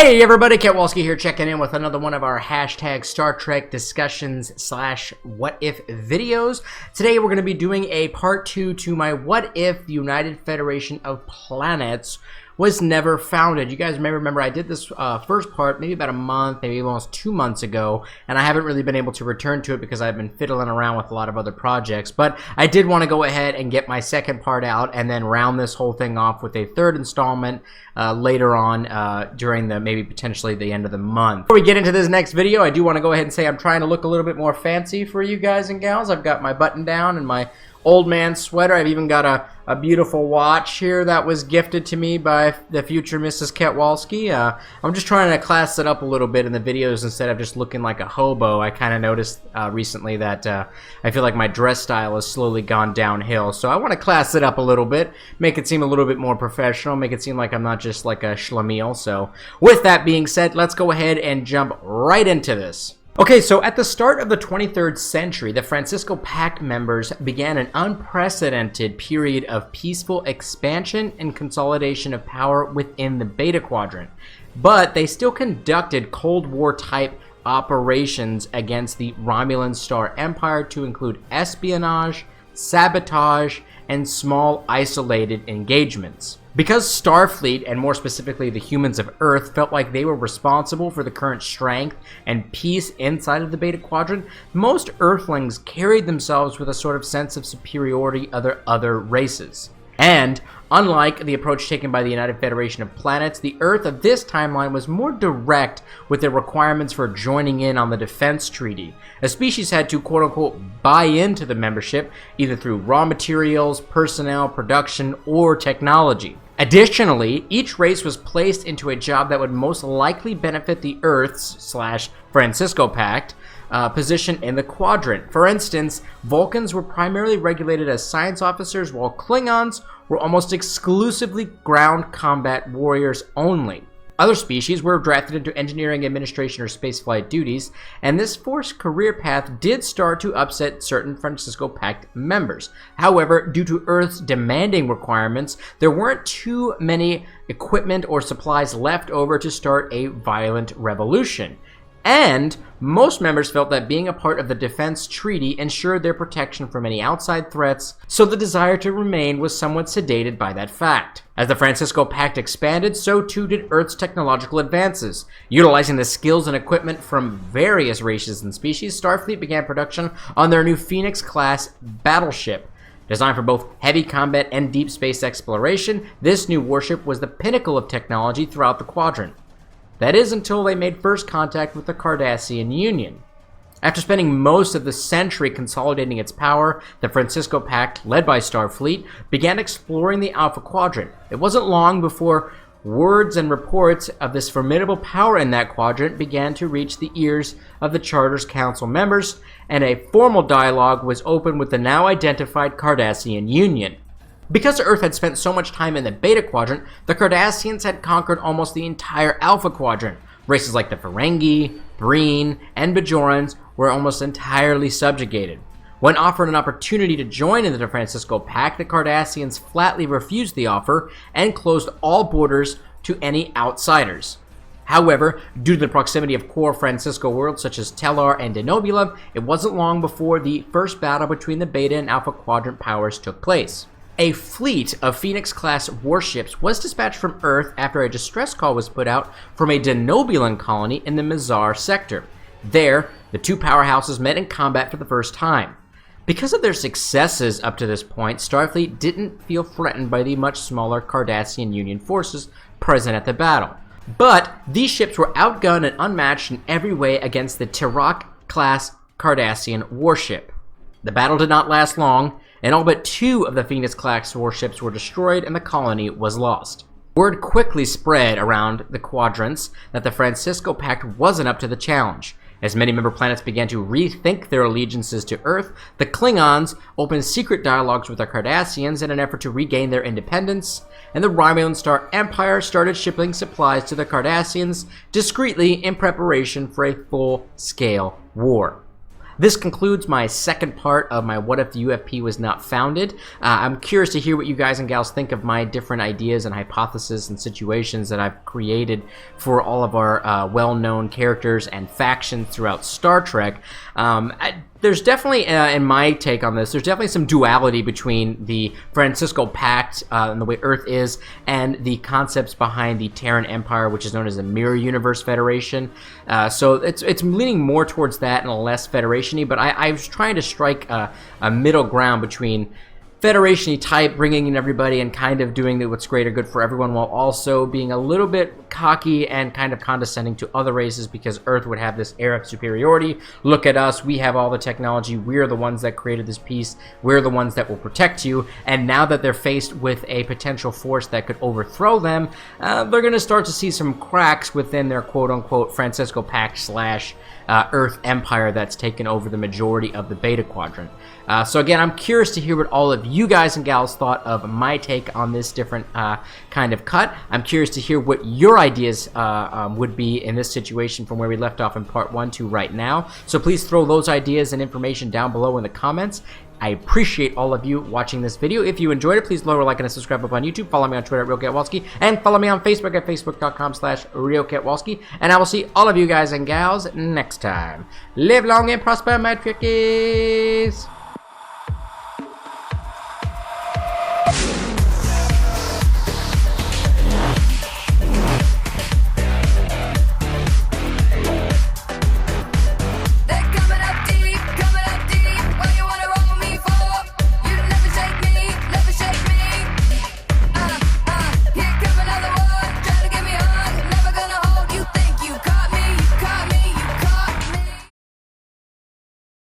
Hey everybody, Ketwolski here, checking in with another one of our hashtag Star Trek discussions / what if videos. Today we're going to be doing a part 2 to my what if the United Federation of Planets was never founded. You guys may remember I did this first part maybe about a month, maybe almost 2 months ago, and I haven't really been able to return to it because I've been fiddling around with a lot of other projects. But I did want to go ahead and get my second part out and then round this whole thing off with a third installment later on during maybe potentially the end of the month. Before we get into this next video, I do want to go ahead and say I'm trying to look a little bit more fancy for you guys and gals. I've got my button down and my old man sweater. I've even got a beautiful watch here that was gifted to me by the future Mrs. Ketwolski. I'm just trying to class it up a little bit in the videos instead of just looking like a hobo. I kind of noticed recently that I feel like my dress style has slowly gone downhill. So I want to class it up a little bit, make it seem a little bit more professional, make it seem like I'm not just like a schlemiel. So with that being said, let's go ahead and jump right into this. Okay, so at the start of the 23rd century, the Francisco Pact members began an unprecedented period of peaceful expansion and consolidation of power within the Beta Quadrant. But they still conducted Cold War-type operations against the Romulan Star Empire to include espionage, sabotage, and small isolated engagements. Because Starfleet, and more specifically the humans of Earth, felt like they were responsible for the current strength and peace inside of the Beta Quadrant, most Earthlings carried themselves with a sort of sense of superiority other races. And, unlike the approach taken by the United Federation of Planets, the Earth of this timeline was more direct with their requirements for joining in on the defense treaty. A species had to quote-unquote buy into the membership, either through raw materials, personnel, production, or technology. Additionally, each race was placed into a job that would most likely benefit the Earth's / Francisco Pact position in the quadrant. For instance, Vulcans were primarily regulated as science officers, while Klingons were almost exclusively ground combat warriors only. Other species were drafted into engineering, administration, or spaceflight duties, and this forced career path did start to upset certain Francisco Pact members. However, due to Earth's demanding requirements, there weren't too many equipment or supplies left over to start a violent revolution. And most members felt that being a part of the defense treaty ensured their protection from any outside threats, so the desire to remain was somewhat sedated by that fact. As the Francisco Pact expanded, so too did Earth's technological advances. Utilizing the skills and equipment from various races and species, Starfleet began production on their new Phoenix-class battleship. Designed for both heavy combat and deep space exploration, this new warship was the pinnacle of technology throughout the quadrant. That is until they made first contact with the Cardassian Union. After spending most of the century consolidating its power, the Francisco Pact, led by Starfleet, began exploring the Alpha Quadrant. It wasn't long before words and reports of this formidable power in that quadrant began to reach the ears of the Charter's Council members, and a formal dialogue was opened with the now identified Cardassian Union. Because Earth had spent so much time in the Beta Quadrant, the Cardassians had conquered almost the entire Alpha Quadrant. Races like the Ferengi, Breen, and Bajorans were almost entirely subjugated. When offered an opportunity to join in the Francisco Pact, the Cardassians flatly refused the offer and closed all borders to any outsiders. However, due to the proximity of core Francisco worlds such as Tellar and Denobula, it wasn't long before the first battle between the Beta and Alpha Quadrant powers took place. A fleet of Phoenix-class warships was dispatched from Earth after a distress call was put out from a Denobulan colony in the Mizar sector. There, the two powerhouses met in combat for the first time. Because of their successes up to this point, Starfleet didn't feel threatened by the much smaller Cardassian Union forces present at the battle. But these ships were outgunned and unmatched in every way against the Tirak-class Cardassian warship. The battle did not last long, and all but 2 of the Phoenix-class warships were destroyed and the colony was lost. Word quickly spread around the quadrants that the Francisco Pact wasn't up to the challenge. As many member planets began to rethink their allegiances to Earth, the Klingons opened secret dialogues with the Cardassians in an effort to regain their independence, and the Romulan Star Empire started shipping supplies to the Cardassians discreetly in preparation for a full-scale war. this concludes my second part of my What If the UFP Was Not Founded. I'm curious to hear what you guys and gals think of my different ideas and hypotheses and situations that I've created for all of our well-known characters and factions throughout Star Trek. There's definitely, in my take on this, there's definitely some duality between the Francisco Pact and the way Earth is, and the concepts behind the Terran Empire, which is known as the Mirror Universe Federation. So it's leaning more towards that and less Federation-y, but I was trying to strike a middle ground between Federation-y type, bringing in everybody and kind of doing what's great or good for everyone, while also being a little bit cocky and kind of condescending to other races, because Earth would have this air of superiority. Look at us, we have all the technology, we're the ones that created this peace, we're the ones that will protect you. And now that they're faced with a potential force that could overthrow them, they're going to start to see some cracks within their quote-unquote Francisco Pact slash Earth Empire that's taken over the majority of the Beta Quadrant. So again, I'm curious to hear what all of you guys and gals thought of my take on this different kind of cut. I'm curious to hear what your ideas would be in this situation from where we left off in part 1 to right now. So please throw those ideas and information down below in the comments. I appreciate all of you watching this video. If you enjoyed it, please lower a like and a subscribe up on YouTube. Follow me on Twitter at RealKetwolski, and follow me on Facebook at facebook.com/RealKetwolski. And I will see all of you guys and gals next time. Live long and prosper, my Trekkies!